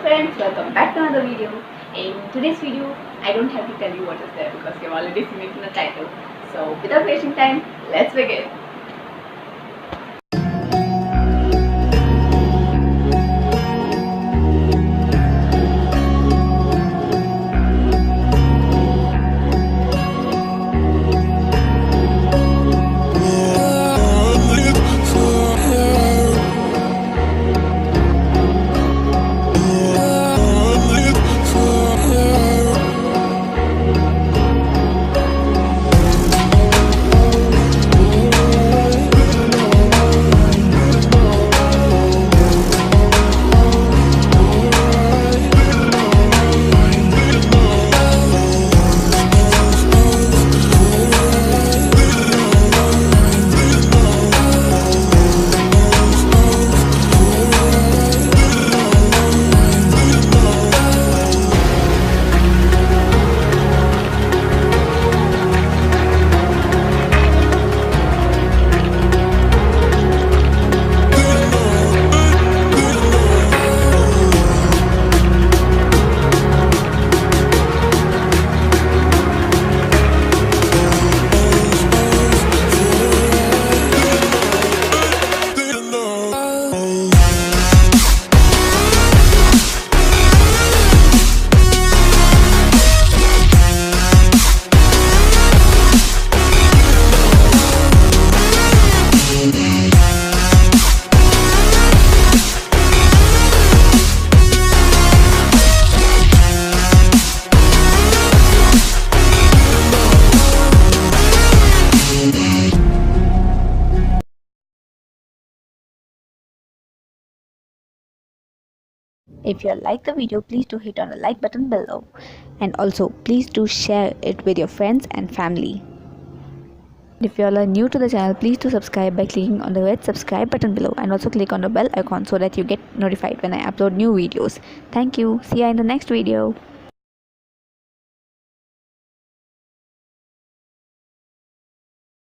friends, welcome back to another video. In today's video, I don't have to tell you what is there because you've already seen it in the title. So without wasting time, let's begin. If you like the video, please do hit on the like button below, and also please do share it with your friends and family. If you all are new to the channel, please do subscribe by clicking on the red subscribe button below, and also click on the bell icon so that you get notified when I upload new videos. Thank you. See you in the next video.